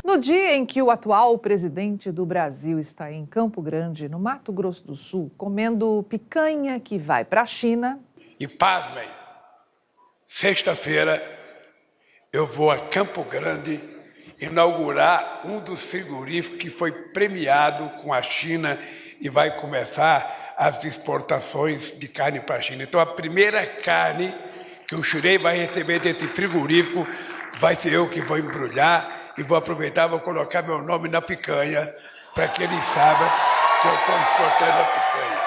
No dia em que o atual presidente do Brasil está em Campo Grande, no Mato Grosso do Sul, comendo picanha que vai para a China... E pasmem, sexta-feira eu vou a Campo Grande inaugurar um dos frigoríficos que foi premiado com a China e vai começar as exportações de carne para a China. Então a primeira carne que o Xurei vai receber desse frigorífico vai ser eu que vou embrulhar e vou aproveitar, vou colocar meu nome na picanha para que eles saibam que eu estou exportando a picanha.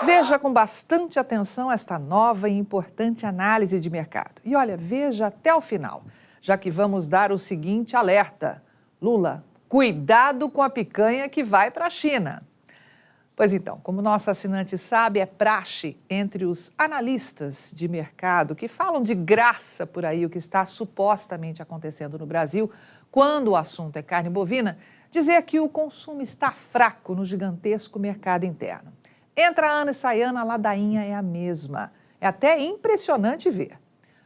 Veja com bastante atenção esta nova e importante análise de mercado. E olha, veja até o final, já que vamos dar o seguinte alerta. Lula, cuidado com a picanha que vai para a China. Pois então, como nosso assinante sabe, é praxe entre os analistas de mercado que falam de graça por aí o que está supostamente acontecendo no Brasil, quando o assunto é carne bovina, dizer que o consumo está fraco no gigantesco mercado interno. Entra ano e sai ano, a ladainha é a mesma. É até impressionante ver.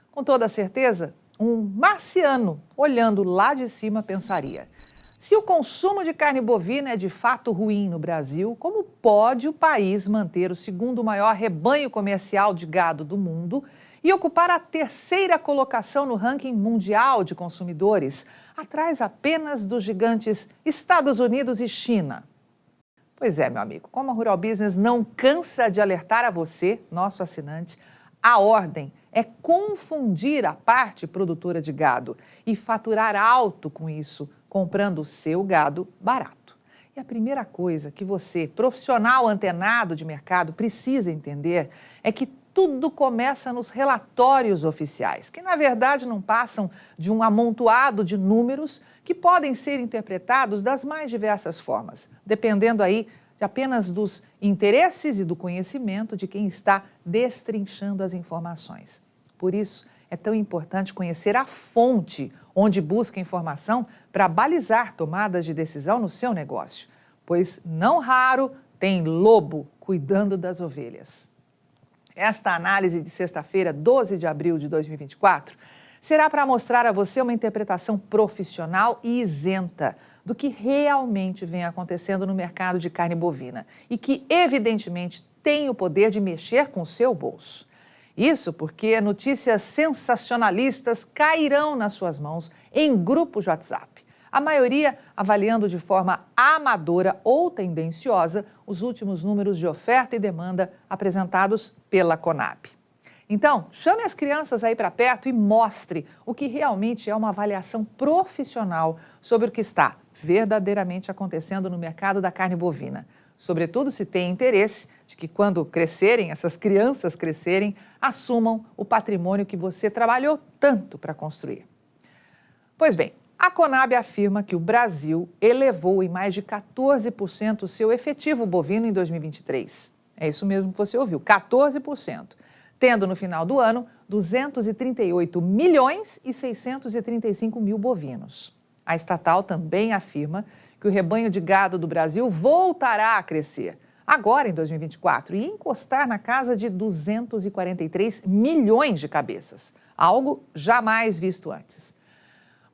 Com toda certeza, um marciano, olhando lá de cima, pensaria: se o consumo de carne bovina é de fato ruim no Brasil, como pode o país manter o segundo maior rebanho comercial de gado do mundo e ocupar a terceira colocação no ranking mundial de consumidores, atrás apenas dos gigantes Estados Unidos e China? Pois é, meu amigo, como a Rural Business não cansa de alertar a você, nosso assinante, a ordem é confundir a parte produtora de gado e faturar alto com isso, comprando o seu gado barato. E a primeira coisa que você, profissional antenado de mercado, precisa entender é que tudo começa nos relatórios oficiais, que na verdade não passam de um amontoado de números que podem ser interpretados das mais diversas formas, dependendo aí de apenas dos interesses e do conhecimento de quem está destrinchando as informações. Por isso, é tão importante conhecer a fonte onde busca informação para balizar tomadas de decisão no seu negócio, pois não raro tem lobo cuidando das ovelhas. Esta análise de sexta-feira, 12 de abril de 2024, será para mostrar a você uma interpretação profissional e isenta do que realmente vem acontecendo no mercado de carne bovina e que, evidentemente, tem o poder de mexer com o seu bolso. Isso porque notícias sensacionalistas cairão nas suas mãos em grupos de WhatsApp, a maioria avaliando de forma amadora ou tendenciosa os últimos números de oferta e demanda apresentados pela Conab. Então, chame as crianças aí para perto e mostre o que realmente é uma avaliação profissional sobre o que está verdadeiramente acontecendo no mercado da carne bovina. Sobretudo se tem interesse de que quando crescerem, essas crianças crescerem, assumam o patrimônio que você trabalhou tanto para construir. Pois bem, a Conab afirma que o Brasil elevou em mais de 14% o seu efetivo bovino em 2023. É isso mesmo que você ouviu, 14%. Tendo no final do ano 238 milhões e 635 mil bovinos. A estatal também afirma que o rebanho de gado do Brasil voltará a crescer, agora em 2024, e encostar na casa de 243 milhões de cabeças, algo jamais visto antes.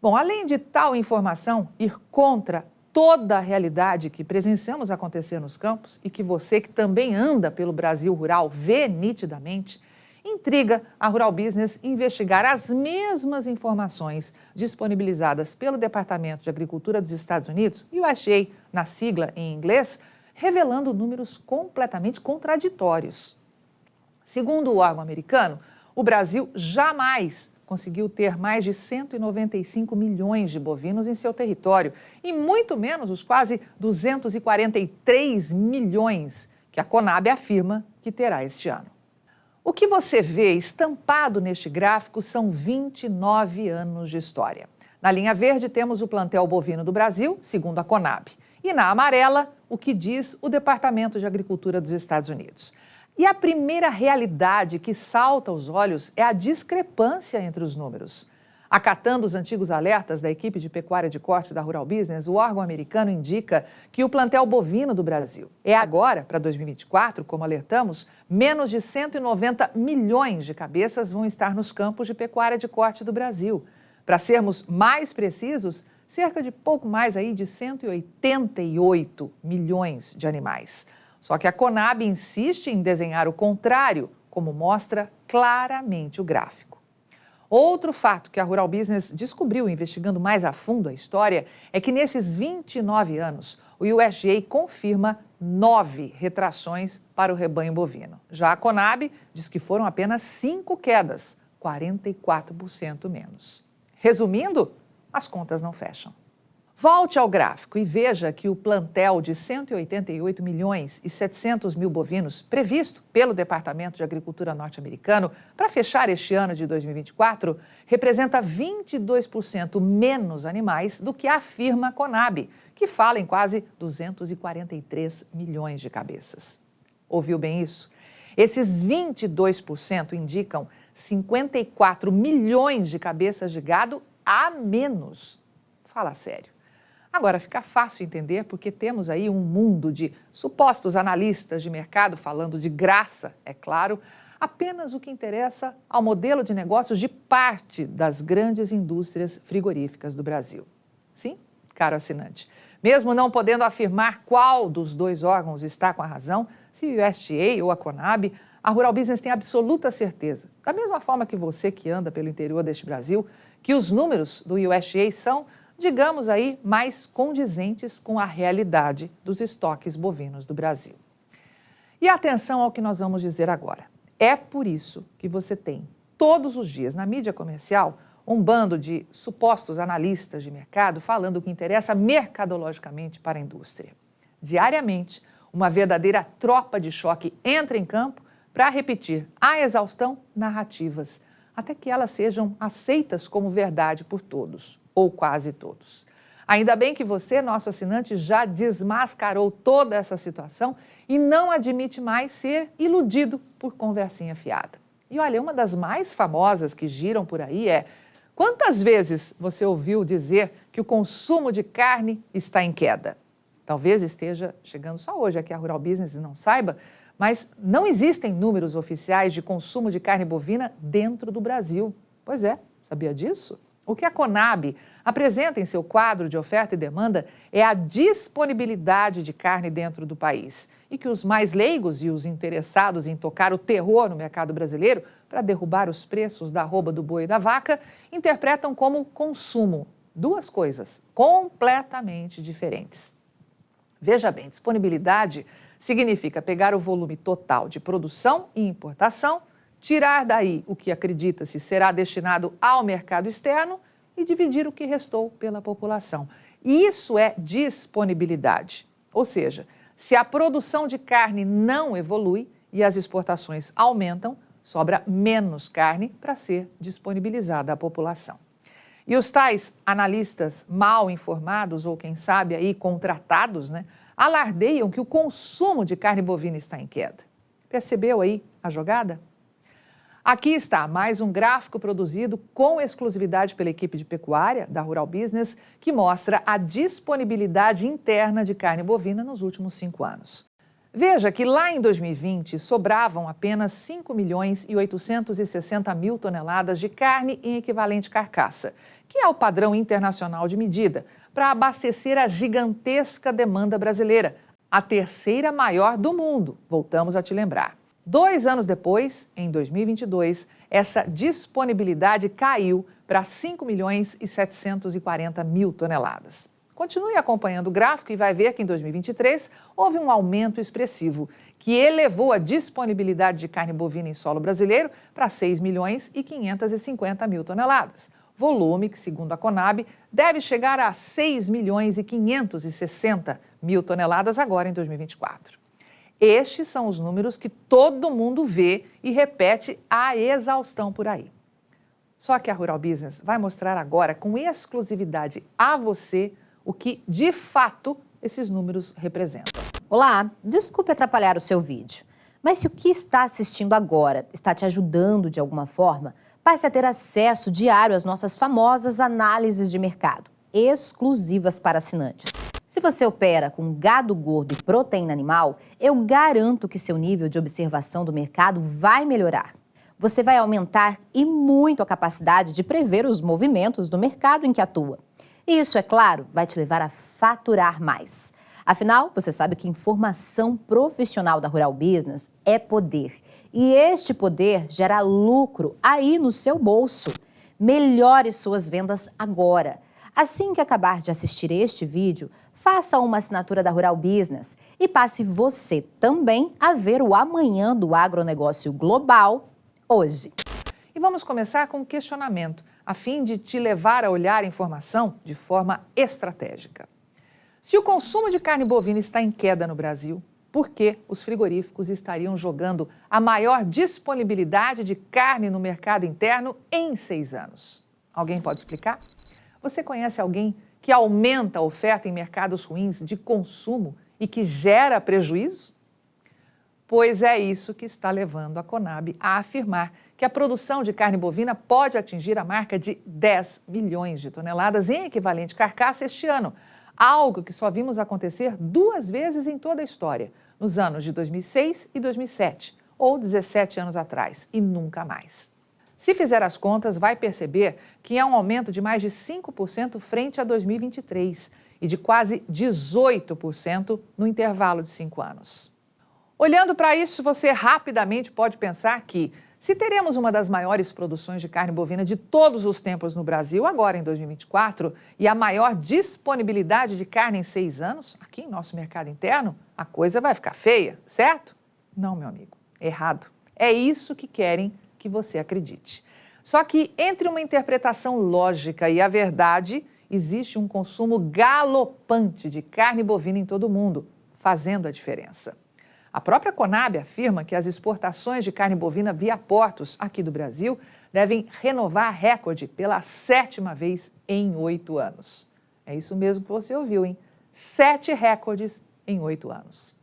Bom, além de tal informação ir contra toda a realidade que presenciamos acontecer nos campos e que você que também anda pelo Brasil rural vê nitidamente, intriga a Rural Business investigar as mesmas informações disponibilizadas pelo Departamento de Agricultura dos Estados Unidos, USDA, na sigla em inglês, revelando números completamente contraditórios. Segundo o órgão americano, o Brasil jamais conseguiu ter mais de 195 milhões de bovinos em seu território e muito menos os quase 243 milhões que a Conab afirma que terá este ano. O que você vê estampado neste gráfico são 29 anos de história. Na linha verde temos o plantel bovino do Brasil, segundo a Conab, e na amarela o que diz o Departamento de Agricultura dos Estados Unidos. E a primeira realidade que salta aos olhos é a discrepância entre os números. Acatando os antigos alertas da equipe de pecuária de corte da Rural Business, o órgão americano indica que o plantel bovino do Brasil é agora, para 2024, como alertamos, menos de 190 milhões de cabeças vão estar nos campos de pecuária de corte do Brasil. Para sermos mais precisos, cerca de pouco mais aí de 188 milhões de animais. Só que a Conab insiste em desenhar o contrário, como mostra claramente o gráfico. Outro fato que a Rural Business descobriu investigando mais a fundo a história é que nesses 29 anos, o USDA confirma 9 retrações para o rebanho bovino. Já a Conab diz que foram apenas 5 quedas, 44% menos. Resumindo, as contas não fecham. Volte ao gráfico e veja que o plantel de 188 milhões e 700 mil bovinos previsto pelo Departamento de Agricultura norte-americano para fechar este ano de 2024 representa 22% menos animais do que afirma a Conab, que fala em quase 243 milhões de cabeças. Ouviu bem isso? Esses 22% indicam 54 milhões de cabeças de gado a menos. Fala sério. Agora, fica fácil entender porque temos aí um mundo de supostos analistas de mercado falando de graça, é claro, apenas o que interessa ao modelo de negócios de parte das grandes indústrias frigoríficas do Brasil. Sim, caro assinante, mesmo não podendo afirmar qual dos dois órgãos está com a razão, se o USDA ou a Conab, a Rural Business tem absoluta certeza, da mesma forma que você que anda pelo interior deste Brasil, que os números do USDA são, digamos aí, mais condizentes com a realidade dos estoques bovinos do Brasil. E atenção ao que nós vamos dizer agora. É por isso que você tem, todos os dias, na mídia comercial, um bando de supostos analistas de mercado falando o que interessa mercadologicamente para a indústria. Diariamente, uma verdadeira tropa de choque entra em campo para repetir à exaustão narrativas, até que elas sejam aceitas como verdade por todos, ou quase todos. Ainda bem que você, nosso assinante, já desmascarou toda essa situação e não admite mais ser iludido por conversinha fiada. E olha, uma das mais famosas que giram por aí é: quantas vezes você ouviu dizer que o consumo de carne está em queda? Talvez esteja chegando só hoje aqui a Rural Business e não saiba, mas não existem números oficiais de consumo de carne bovina dentro do Brasil. Pois é, sabia disso? O que a Conab apresenta em seu quadro de oferta e demanda é a disponibilidade de carne dentro do país e que os mais leigos e os interessados em tocar o terror no mercado brasileiro para derrubar os preços da arroba do boi e da vaca interpretam como consumo. Duas coisas completamente diferentes. Veja bem, disponibilidade significa pegar o volume total de produção e importação, tirar daí o que acredita-se será destinado ao mercado externo e dividir o que restou pela população. Isso é disponibilidade. Ou seja, se a produção de carne não evolui e as exportações aumentam, sobra menos carne para ser disponibilizada à população. E os tais analistas mal informados, ou quem sabe aí contratados, alardeiam que o consumo de carne bovina está em queda. Percebeu aí a jogada? Aqui está mais um gráfico produzido com exclusividade pela equipe de pecuária da Rural Business, que mostra a disponibilidade interna de carne bovina nos últimos 5 anos. Veja que lá em 2020 sobravam apenas 5 milhões e 860 mil toneladas de carne em equivalente carcaça, que é o padrão internacional de medida, para abastecer a gigantesca demanda brasileira, a terceira maior do mundo, voltamos a te lembrar. 2 anos depois, em 2022, essa disponibilidade caiu para 5 milhões e 740 mil toneladas. Continue acompanhando o gráfico e vai ver que em 2023 houve um aumento expressivo, que elevou a disponibilidade de carne bovina em solo brasileiro para 6 milhões e 550 mil toneladas. Volume que, segundo a Conab, deve chegar a 6 milhões e 560 mil toneladas agora em 2024. Estes são os números que todo mundo vê e repete à exaustão por aí. Só que a Rural Business vai mostrar agora com exclusividade a você o que, de fato, esses números representam. Olá, desculpe atrapalhar o seu vídeo, mas se o que está assistindo agora está te ajudando de alguma forma, passe a ter acesso diário às nossas famosas análises de mercado, exclusivas para assinantes. Se você opera com gado gordo e proteína animal, eu garanto que seu nível de observação do mercado vai melhorar. Você vai aumentar e muito a capacidade de prever os movimentos do mercado em que atua. E isso, é claro, vai te levar a faturar mais. Afinal, você sabe que informação profissional da Rural Business é poder. E este poder gera lucro aí no seu bolso. Melhore suas vendas agora. Assim que acabar de assistir este vídeo, faça uma assinatura da Rural Business e passe você também a ver o amanhã do agronegócio global hoje. E vamos começar com um questionamento, a fim de te levar a olhar a informação de forma estratégica. Se o consumo de carne bovina está em queda no Brasil, por que os frigoríficos estariam jogando a maior disponibilidade de carne no mercado interno em 6 anos? Alguém pode explicar? Você conhece alguém que aumenta a oferta em mercados ruins de consumo e que gera prejuízo? Pois é isso que está levando a Conab a afirmar que a produção de carne bovina pode atingir a marca de 10 milhões de toneladas em equivalente carcaça este ano, algo que só vimos acontecer 2 vezes em toda a história, nos anos de 2006 e 2007, ou 17 anos atrás, e nunca mais. Se fizer as contas, vai perceber que é um aumento de mais de 5% frente a 2023 e de quase 18% no intervalo de 5 anos. Olhando para isso, você rapidamente pode pensar que, se teremos uma das maiores produções de carne bovina de todos os tempos no Brasil, agora em 2024, e a maior disponibilidade de carne em 6 anos, aqui em nosso mercado interno, a coisa vai ficar feia, certo? Não, meu amigo, errado. É isso que querem que você acredite. Só que entre uma interpretação lógica e a verdade, existe um consumo galopante de carne bovina em todo o mundo, fazendo a diferença. A própria Conab afirma que as exportações de carne bovina via portos aqui do Brasil devem renovar recorde pela 7ª vez em 8 anos. É isso mesmo que você ouviu, hein? 7 recordes em 8 anos.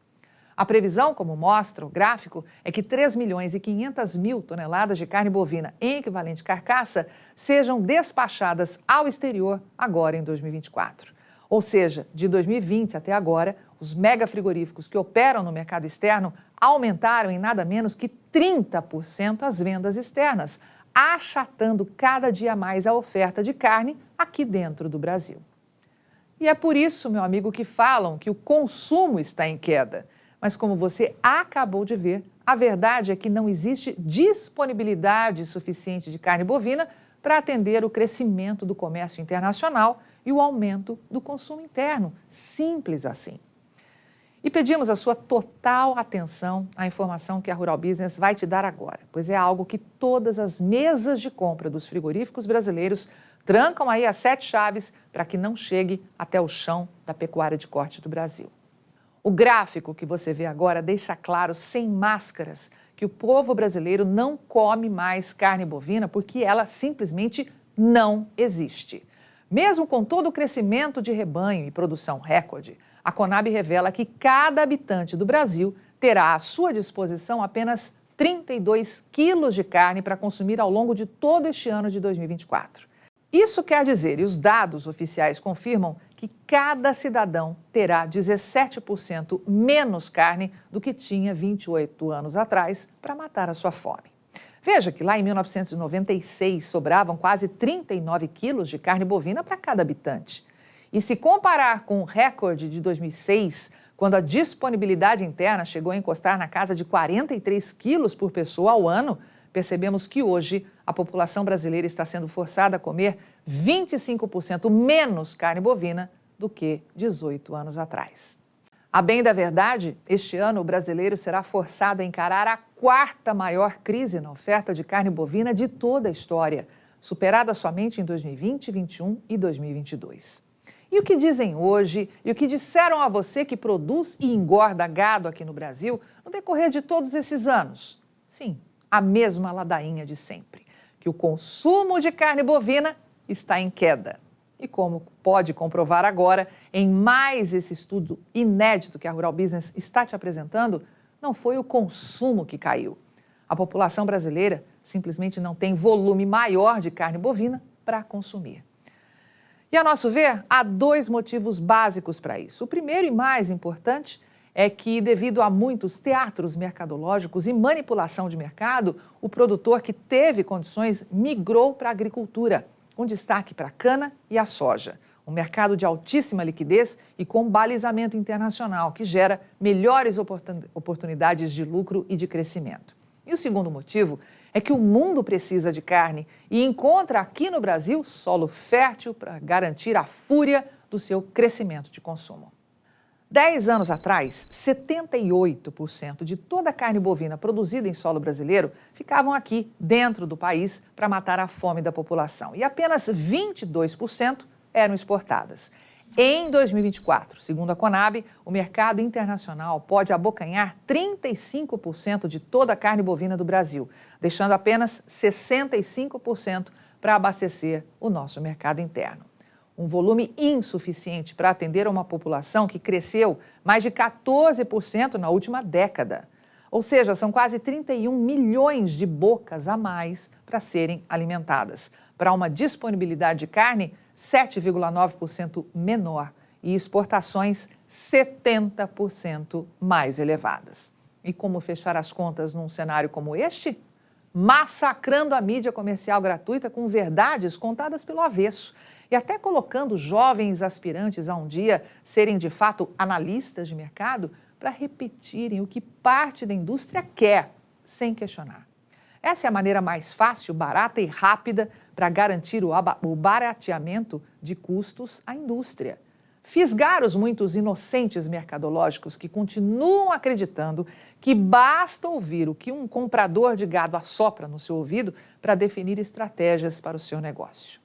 A previsão, como mostra o gráfico, é que 3 milhões e 500 mil toneladas de carne bovina em equivalente carcaça sejam despachadas ao exterior agora em 2024. Ou seja, de 2020 até agora, os megafrigoríficos que operam no mercado externo aumentaram em nada menos que 30% as vendas externas, achatando cada dia mais a oferta de carne aqui dentro do Brasil. E é por isso, meu amigo, que falam que o consumo está em queda. Mas como você acabou de ver, a verdade é que não existe disponibilidade suficiente de carne bovina para atender o crescimento do comércio internacional e o aumento do consumo interno. Simples assim. E pedimos a sua total atenção à informação que a Rural Business vai te dar agora, pois é algo que todas as mesas de compra dos frigoríficos brasileiros trancam aí as 7 chaves para que não chegue até o chão da pecuária de corte do Brasil. O gráfico que você vê agora deixa claro, sem máscaras, que o povo brasileiro não come mais carne bovina porque ela simplesmente não existe. Mesmo com todo o crescimento de rebanho e produção recorde, a Conab revela que cada habitante do Brasil terá à sua disposição apenas 32 quilos de carne para consumir ao longo de todo este ano de 2024. Isso quer dizer, e os dados oficiais confirmam, que cada cidadão terá 17% menos carne do que tinha 28 anos atrás para matar a sua fome. Veja que lá em 1996 sobravam quase 39 quilos de carne bovina para cada habitante. E se comparar com o recorde de 2006, quando a disponibilidade interna chegou a encostar na casa de 43 quilos por pessoa ao ano, percebemos que hoje a população brasileira está sendo forçada a comer 25% menos carne bovina do que 18 anos atrás. A bem da verdade, este ano o brasileiro será forçado a encarar a 4ª maior crise na oferta de carne bovina de toda a história, superada somente em 2020, 2021 e 2022. E o que dizem hoje e o que disseram a você que produz e engorda gado aqui no Brasil no decorrer de todos esses anos? Sim, a mesma ladainha de sempre, que o consumo de carne bovina está em queda. E como pode comprovar agora, em mais esse estudo inédito que a Rural Business está te apresentando, não foi o consumo que caiu. A população brasileira simplesmente não tem volume maior de carne bovina para consumir. E, a nosso ver, há 2 motivos básicos para isso. O primeiro e mais importante é que, devido a muitos teatros mercadológicos e manipulação de mercado, o produtor que teve condições migrou para a agricultura, com destaque para a cana e a soja, Um mercado de altíssima liquidez e com balizamento internacional, que gera melhores oportunidades de lucro e de crescimento. E o segundo motivo é que o mundo precisa de carne e encontra aqui no Brasil solo fértil para garantir a fúria do seu crescimento de consumo. 10 anos atrás, 78% de toda a carne bovina produzida em solo brasileiro ficavam aqui, dentro do país, para matar a fome da população. E apenas 22% eram exportadas. Em 2024, segundo a Conab, o mercado internacional pode abocanhar 35% de toda a carne bovina do Brasil, deixando apenas 65% para abastecer o nosso mercado interno. Um volume insuficiente para atender a uma população que cresceu mais de 14% na última década. Ou seja, são quase 31 milhões de bocas a mais para serem alimentadas, para uma disponibilidade de carne 7,9% menor e exportações 70% mais elevadas. E como fechar as contas num cenário como este? Massacrando a mídia comercial gratuita com verdades contadas pelo avesso e até colocando jovens aspirantes a um dia serem de fato analistas de mercado para repetirem o que parte da indústria quer, sem questionar. Essa é a maneira mais fácil, barata e rápida para garantir o barateamento de custos à indústria. Fisgar os muitos inocentes mercadológicos que continuam acreditando que basta ouvir o que um comprador de gado assopra no seu ouvido para definir estratégias para o seu negócio.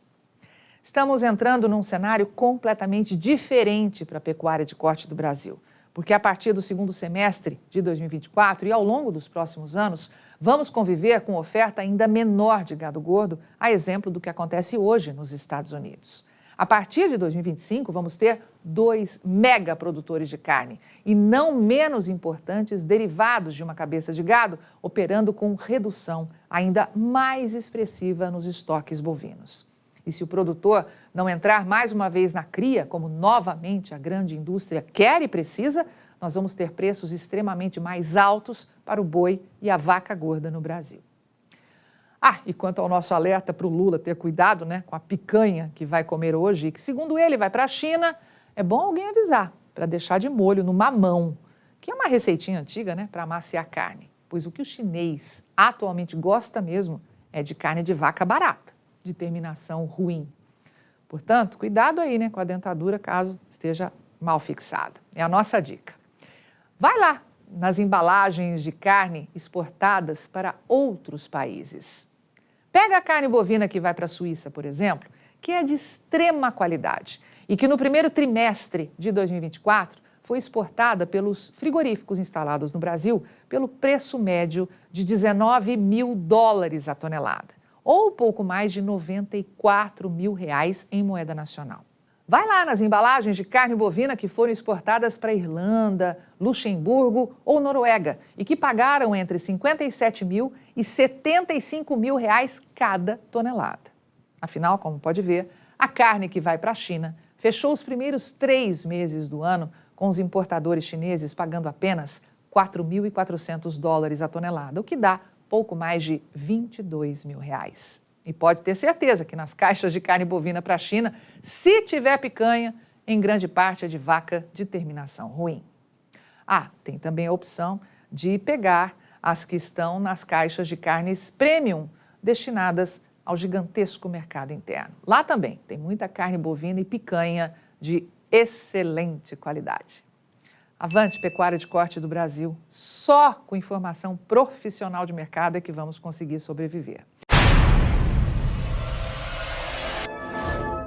Estamos entrando num cenário completamente diferente para a pecuária de corte do Brasil, porque a partir do segundo semestre de 2024 e ao longo dos próximos anos, vamos conviver com oferta ainda menor de gado gordo, a exemplo do que acontece hoje nos Estados Unidos. A partir de 2025, vamos ter 2 megaprodutores de carne e não menos importantes derivados de uma cabeça de gado, operando com redução ainda mais expressiva nos estoques bovinos. E se o produtor não entrar mais uma vez na cria, como novamente a grande indústria quer e precisa, nós vamos ter preços extremamente mais altos para o boi e a vaca gorda no Brasil. E quanto ao nosso alerta para o Lula ter cuidado, com a picanha que vai comer hoje e que, segundo ele, vai para a China, é bom alguém avisar para deixar de molho no mamão, que é uma receitinha antiga, para amaciar carne. Pois o que o chinês atualmente gosta mesmo é de carne de vaca barata, de terminação ruim. Portanto, cuidado aí, com a dentadura caso esteja mal fixada. É a nossa dica. Vai lá nas embalagens de carne exportadas para outros países. Pega a carne bovina que vai para a Suíça, por exemplo, que é de extrema qualidade e que no primeiro trimestre de 2024 foi exportada pelos frigoríficos instalados no Brasil pelo preço médio de $19 mil a tonelada, ou pouco mais de R$94 mil em moeda nacional. Vai lá nas embalagens de carne bovina que foram exportadas para Irlanda, Luxemburgo ou Noruega e que pagaram entre R$57 mil e R$75 mil cada tonelada. Afinal, como pode ver, a carne que vai para a China fechou os primeiros 3 meses do ano com os importadores chineses pagando apenas $4.400 a tonelada, o que dá pouco mais de R$22 mil. E pode ter certeza que nas caixas de carne bovina para a China, se tiver picanha, em grande parte é de vaca de terminação ruim. Tem também a opção de pegar as que estão nas caixas de carnes premium, destinadas ao gigantesco mercado interno. Lá também tem muita carne bovina e picanha de excelente qualidade. Avante, pecuária de corte do Brasil. Só com informação profissional de mercado é que vamos conseguir sobreviver.